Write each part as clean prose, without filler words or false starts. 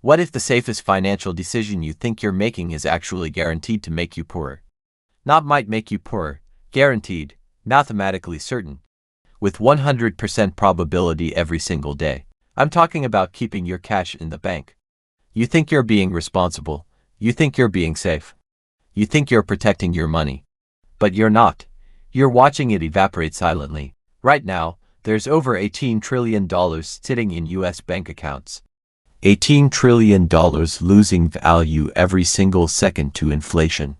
What if the safest financial decision you think you're making is actually guaranteed to make you poorer? Not might make you poorer, guaranteed, mathematically certain, with 100% probability every single day. I'm talking about keeping your cash in the bank. You think you're being responsible. You think you're being safe. You think you're protecting your money. But you're not. You're watching it evaporate silently. Right now, there's over $18 trillion sitting in U.S. bank accounts. $18 trillion losing value every single second to inflation.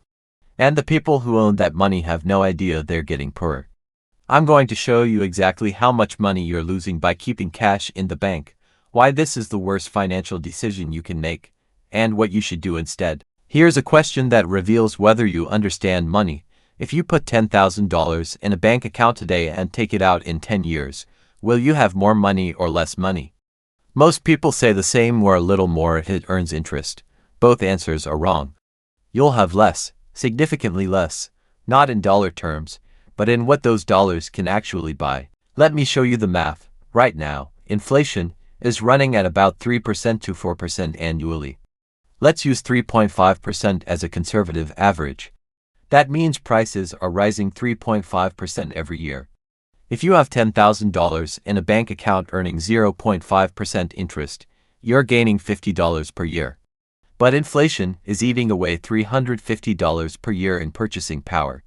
And the people who own that money have no idea they're getting poorer. I'm going to show you exactly how much money you're losing by keeping cash in the bank, why this is the worst financial decision you can make, and what you should do instead. Here's a question that reveals whether you understand money. If you put $10,000 in a bank account today and take it out in 10 years, will you have more money or less money? Most people say the same or a little more if it earns interest. Both answers are wrong. You'll have less, significantly less, not in dollar terms, but in what those dollars can actually buy. Let me show you the math. Right now, inflation is running at about 3% to 4% annually. Let's use 3.5% as a conservative average. That means prices are rising 3.5% every year. If you have $10,000 in a bank account earning 0.5% interest, you're gaining $50 per year. But inflation is eating away $350 per year in purchasing power.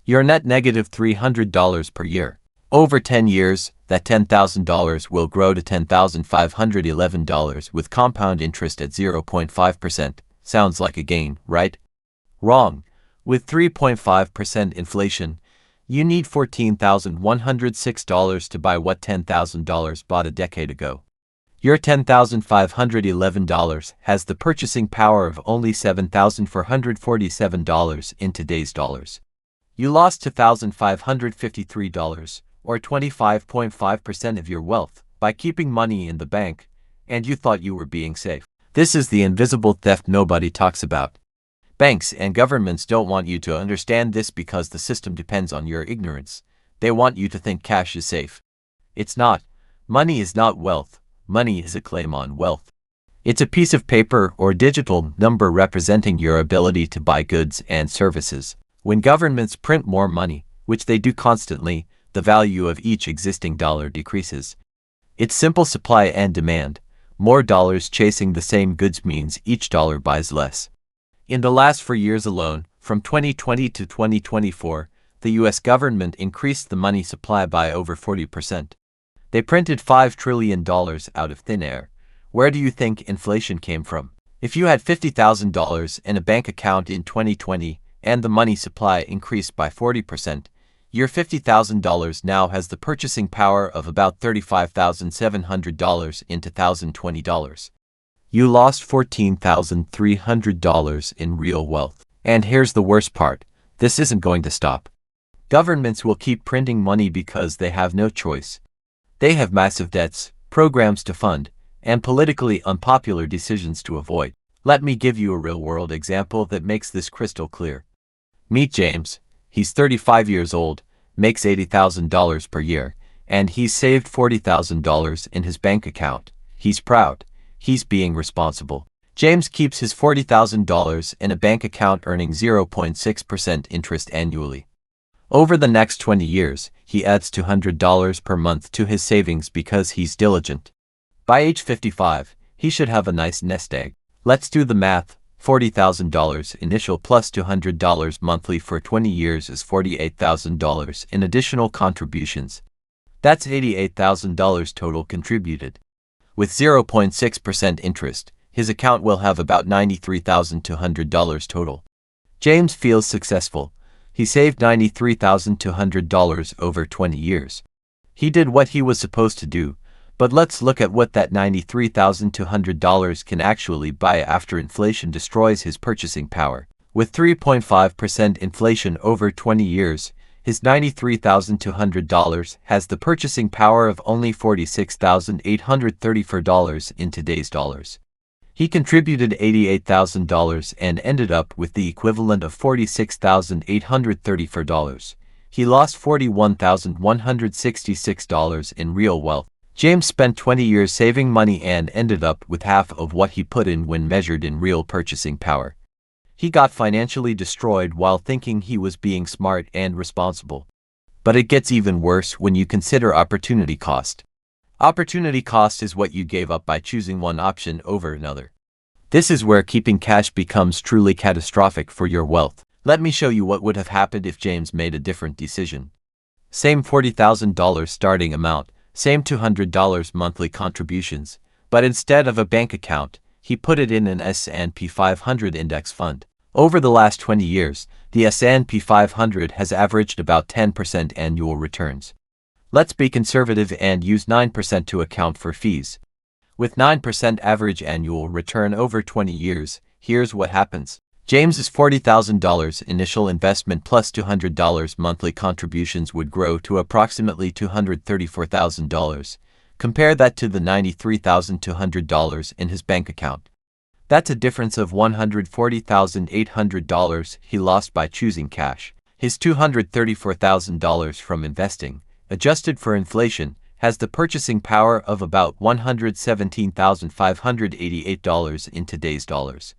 You're net negative $300 per year. Over 10 years, that $10,000 will grow to $10,511 with compound interest at 0.5%. Sounds like a gain, right? Wrong. With 3.5% inflation, you need $14,106 to buy what $10,000 bought a decade ago. Your $10,511 has the purchasing power of only $7,447 in today's dollars. You lost $2,553, or 25.5% of your wealth, by keeping money in the bank, and you thought you were being safe. This is the invisible theft nobody talks about. Banks and governments don't want you to understand this because the system depends on your ignorance. They want you to think cash is safe. It's not. Money is not wealth. Money is a claim on wealth. It's a piece of paper or digital number representing your ability to buy goods and services. When governments print more money, which they do constantly, the value of each existing dollar decreases. It's simple supply and demand. More dollars chasing the same goods means each dollar buys less. In the last 4 years alone, from 2020 to 2024, the U.S. government increased the money supply by over 40%. They printed $5 trillion out of thin air. Where do you think inflation came from? If you had $50,000 in a bank account in 2020 and the money supply increased by 40%, your $50,000 now has the purchasing power of about $35,700 in $2020. You lost $14,300 in real wealth. And here's the worst part. This isn't going to stop. Governments will keep printing money because they have no choice. They have massive debts, programs to fund, and politically unpopular decisions to avoid. Let me give you a real-world example that makes this crystal clear. Meet James. He's 35 years old, makes $80,000 per year, and he's saved $40,000 in his bank account. He's proud. He's being responsible. James keeps his $40,000 in a bank account earning 0.6% interest annually. Over the next 20 years, he adds $200 per month to his savings because he's diligent. By age 55, he should have a nice nest egg. Let's do the math. $40,000 initial plus $200 monthly for 20 years is $48,000 in additional contributions. That's $88,000 total contributed. With 0.6% interest, his account will have about $93,200 total. James feels successful. He saved $93,200 over 20 years. He did what he was supposed to do, but let's look at what that $93,200 can actually buy after inflation destroys his purchasing power. With 3.5% inflation over 20 years, his $93,200 has the purchasing power of only $46,834 in today's dollars. He contributed $88,000 and ended up with the equivalent of $46,834. He lost $41,166 in real wealth. James spent 20 years saving money and ended up with half of what he put in when measured in real purchasing power. He got financially destroyed while thinking he was being smart and responsible. But it gets even worse when you consider opportunity cost. Opportunity cost is what you gave up by choosing one option over another. This is where keeping cash becomes truly catastrophic for your wealth. Let me show you what would have happened if James made a different decision. Same $40,000 starting amount, same $200 monthly contributions, but instead of a bank account, he put it in an S&P 500 index fund. Over the last 20 years, the S&P 500 has averaged about 10% annual returns. Let's be conservative and use 9% to account for fees. With 9% average annual return over 20 years, here's what happens. James's $40,000 initial investment plus $200 monthly contributions would grow to approximately $234,000. Compare that to the $93,200 in his bank account. That's a difference of $140,800 he lost by choosing cash. His $234,000 from investing, adjusted for inflation, has the purchasing power of about $117,588 in today's dollars.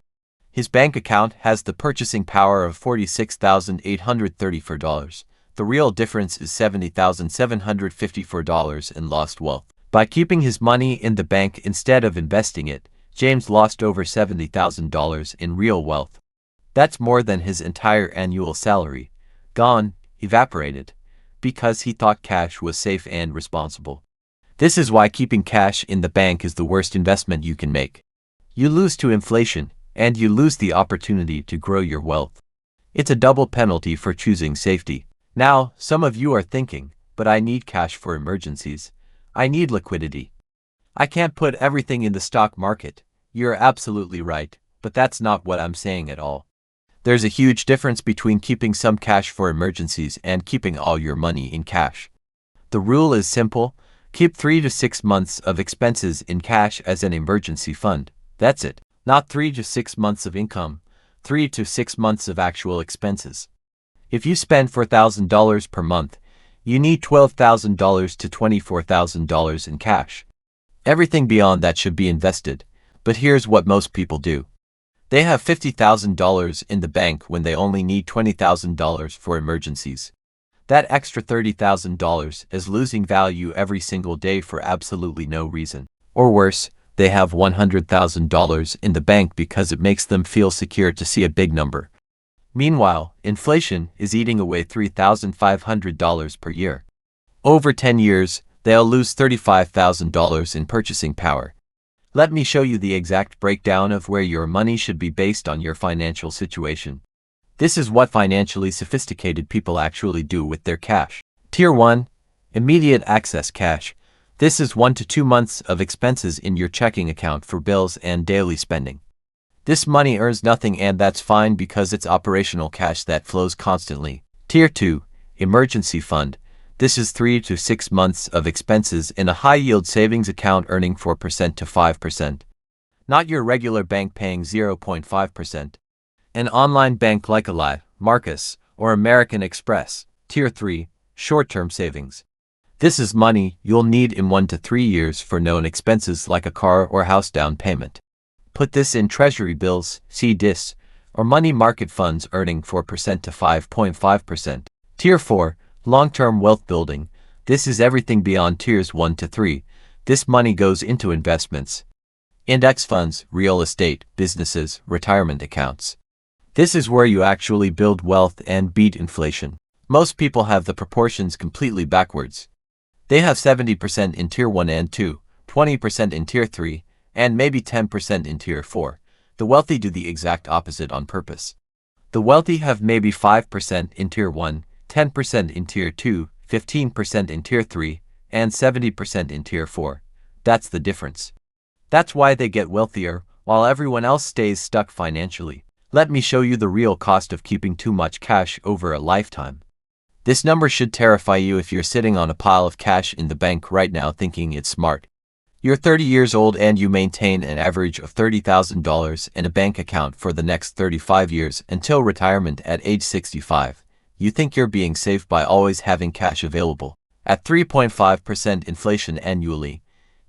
His bank account has the purchasing power of $46,834. The real difference is $70,754 in lost wealth. By keeping his money in the bank instead of investing it, James lost over $70,000 in real wealth. That's more than his entire annual salary. Gone, evaporated, because he thought cash was safe and responsible. This is why keeping cash in the bank is the worst investment you can make. You lose to inflation, and you lose the opportunity to grow your wealth. It's a double penalty for choosing safety. Now, some of you are thinking, but I need cash for emergencies. I need liquidity. I can't put everything in the stock market. You're absolutely right, but that's not what I'm saying at all. There's a huge difference between keeping some cash for emergencies and keeping all your money in cash. The rule is simple: keep 3 to 6 months of expenses in cash as an emergency fund. That's it. Not 3 to 6 months of income, 3 to 6 months of actual expenses. If you spend $4,000 per month, you need $12,000 to $24,000 in cash. Everything beyond that should be invested, but here's what most people do. They have $50,000 in the bank when they only need $20,000 for emergencies. That extra $30,000 is losing value every single day for absolutely no reason. Or worse, they have $100,000 in the bank because it makes them feel secure to see a big number. Meanwhile, inflation is eating away $3,500 per year. Over 10 years, they'll lose $35,000 in purchasing power. Let me show you the exact breakdown of where your money should be based on your financial situation. This is what financially sophisticated people actually do with their cash. Tier 1. Immediate access cash. This is 1 to 2 months of expenses in your checking account for bills and daily spending. This money earns nothing, and that's fine because it's operational cash that flows constantly. Tier 2. Emergency fund. This is 3 to 6 months of expenses in a high-yield savings account earning 4% to 5%. Not your regular bank paying 0.5%. An online bank like Ally, Marcus, or American Express. Tier 3. Short-term savings. This is money you'll need in 1 to 3 years for known expenses like a car or house down payment. Put this in treasury bills, CDs, or money market funds earning 4% to 5.5%. Tier 4. Long-term wealth building. This is everything beyond tiers 1 to 3. This money goes into investments. Index funds, real estate, businesses, retirement accounts. This is where you actually build wealth and beat inflation. Most people have the proportions completely backwards. They have 70% in tier 1 and 2, 20% in tier 3, and maybe 10% in tier 4. The wealthy do the exact opposite on purpose. The wealthy have maybe 5% in tier 1, 10% in tier 2, 15% in tier 3, and 70% in tier 4. That's the difference. That's why they get wealthier, while everyone else stays stuck financially. Let me show you the real cost of keeping too much cash over a lifetime. This number should terrify you if you're sitting on a pile of cash in the bank right now thinking it's smart. You're 30 years old and you maintain an average of $30,000 in a bank account for the next 35 years until retirement at age 65. You think you're being safe by always having cash available. At 3.5% inflation annually,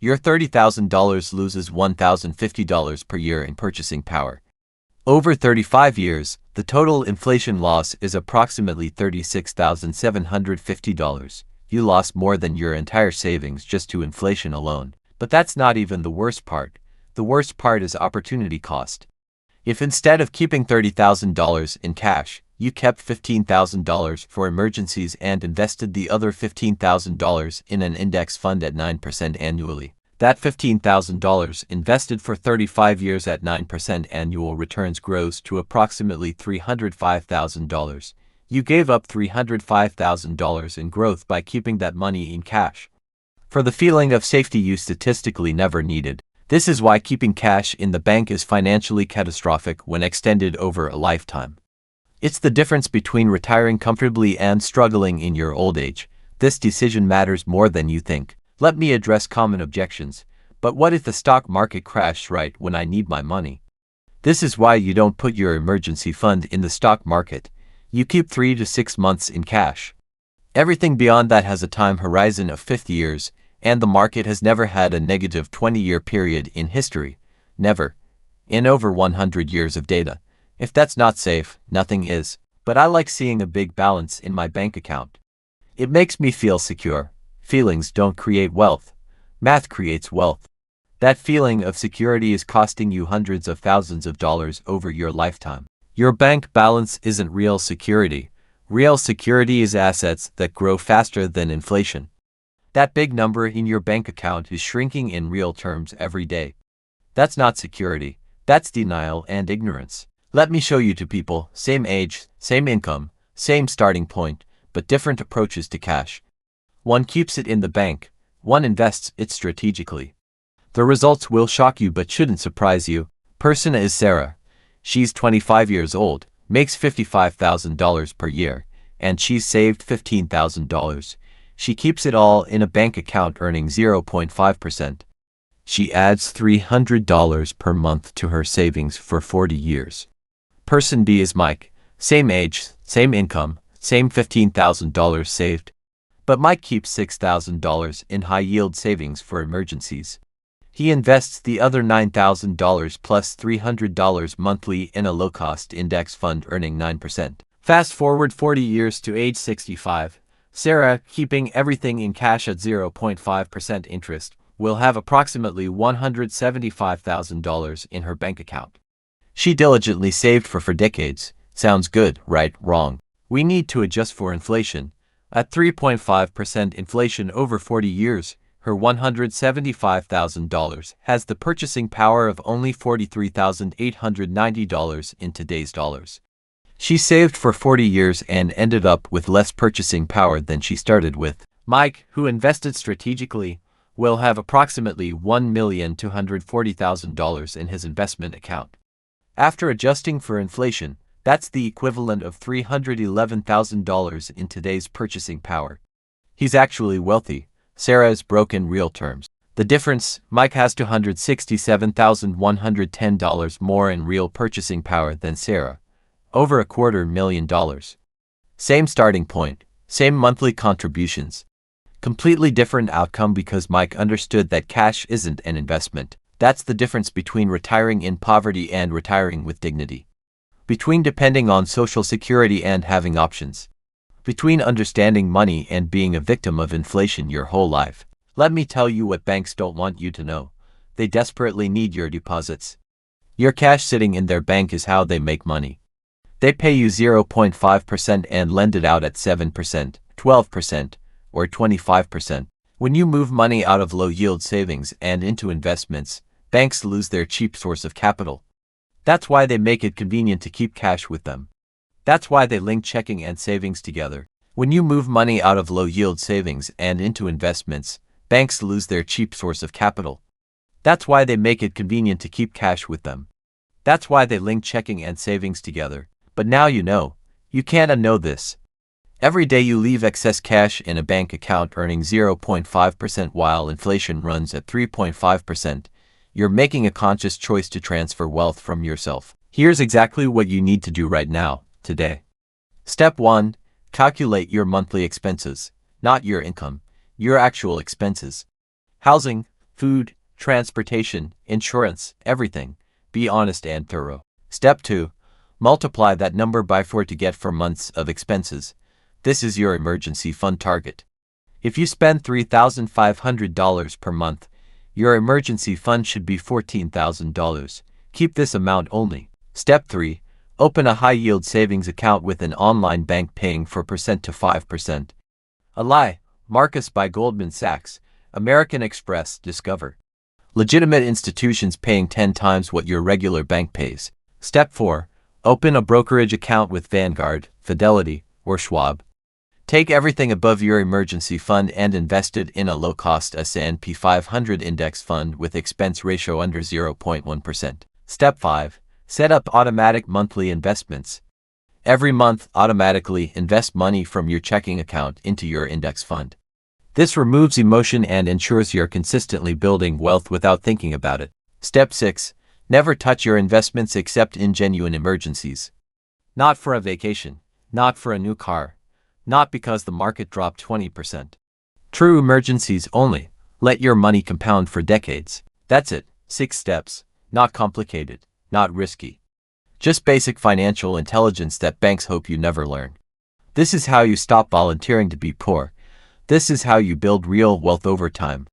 your $30,000 loses $1,050 per year in purchasing power. Over 35 years, the total inflation loss is approximately $36,750. You lost more than your entire savings just to inflation alone. But that's not even the worst part. The worst part is opportunity cost. If instead of keeping $30,000 in cash, you kept $15,000 for emergencies and invested the other $15,000 in an index fund at 9% annually, that $15,000 invested for 35 years at 9% annual returns grows to approximately $305,000. You gave up $305,000 in growth by keeping that money in cash. For the feeling of safety you statistically never needed. This is why keeping cash in the bank is financially catastrophic when extended over a lifetime. It's the difference between retiring comfortably and struggling in your old age. This decision matters more than you think. Let me address common objections. But what if the stock market crashes right when I need my money? This is why you don't put your emergency fund in the stock market. You keep 3 to 6 months in cash. Everything beyond that has a time horizon of 50 years, and the market has never had a negative 20-year period in history. Never. In over 100 years of data. If that's not safe, nothing is. But I like seeing a big balance in my bank account. It makes me feel secure. Feelings don't create wealth. Math creates wealth. That feeling of security is costing you hundreds of thousands of dollars over your lifetime. Your bank balance isn't real security. Real security is assets that grow faster than inflation. That big number in your bank account is shrinking in real terms every day. That's not security. That's denial and ignorance. Let me show you two people, same age, same income, same starting point, but different approaches to cash. One keeps it in the bank, one invests it strategically. The results will shock you but shouldn't surprise you. Person is Sarah. She's 25 years old, makes $55,000 per year, and she's saved $15,000. She keeps it all in a bank account earning 0.5%. She adds $300 per month to her savings for 40 years. Person B is Mike. Same age, same income, same $15,000 saved. But Mike keeps $6,000 in high-yield savings for emergencies. He invests the other $9,000 plus $300 monthly in a low-cost index fund earning 9%. Fast forward 40 years to age 65. Sarah, keeping everything in cash at 0.5% interest, will have approximately $175,000 in her bank account. She diligently saved for decades. Sounds good, right? Wrong. We need to adjust for inflation. At 3.5% inflation over 40 years, her $175,000 has the purchasing power of only $43,890 in today's dollars. She saved for 40 years and ended up with less purchasing power than she started with. Mike, who invested strategically, will have approximately $1,240,000 in his investment account. After adjusting for inflation, that's the equivalent of $311,000 in today's purchasing power. He's actually wealthy. Sarah is broke in real terms. The difference, Mike has $267,110 more in real purchasing power than Sarah. Over $250,000. Same starting point, same monthly contributions. Completely different outcome because Mike understood that cash isn't an investment. That's the difference between retiring in poverty and retiring with dignity. Between depending on Social Security and having options. Between understanding money and being a victim of inflation your whole life. Let me tell you what banks don't want you to know. They desperately need your deposits. Your cash sitting in their bank is how they make money. They pay you 0.5% and lend it out at 7%, 12%, or 25%. When you move money out of low-yield savings and into investments, banks lose their cheap source of capital. That's why they make it convenient to keep cash with them. That's why they link checking and savings together. When you move money out of low-yield savings and into investments, banks lose their cheap source of capital. That's why they make it convenient to keep cash with them. That's why they link checking and savings together. But now you know. You can't unknow this. Every day you leave excess cash in a bank account earning 0.5% while inflation runs at 3.5%, you're making a conscious choice to transfer wealth from yourself. Here's exactly what you need to do right now, today. Step 1. Calculate your monthly expenses, not your income, your actual expenses. Housing, food, transportation, insurance, everything. Be honest and thorough. Step 2. Multiply that number by 4 to get 4 months of expenses. This is your emergency fund target. If you spend $3,500 per month, your emergency fund should be $14,000. Keep this amount only. Step 3. Open a high-yield savings account with an online bank paying 4% to 5%. A lie. Marcus by Goldman Sachs, American Express, Discover. Legitimate institutions paying 10 times what your regular bank pays. Step 4. Open a brokerage account with Vanguard, Fidelity, or Schwab. Take everything above your emergency fund and invest it in a low-cost S&P 500 index fund with expense ratio under 0.1%. Step 5. Set up automatic monthly investments. Every month, automatically invest money from your checking account into your index fund. This removes emotion and ensures you're consistently building wealth without thinking about it. Step 6. Never touch your investments except in genuine emergencies. Not for a vacation, not for a new car, not because the market dropped 20%. True emergencies only. Let your money compound for decades. That's it. 6 steps. Not complicated, not risky. Just basic financial intelligence that banks hope you never learn. This is how you stop volunteering to be poor. This is how you build real wealth over time.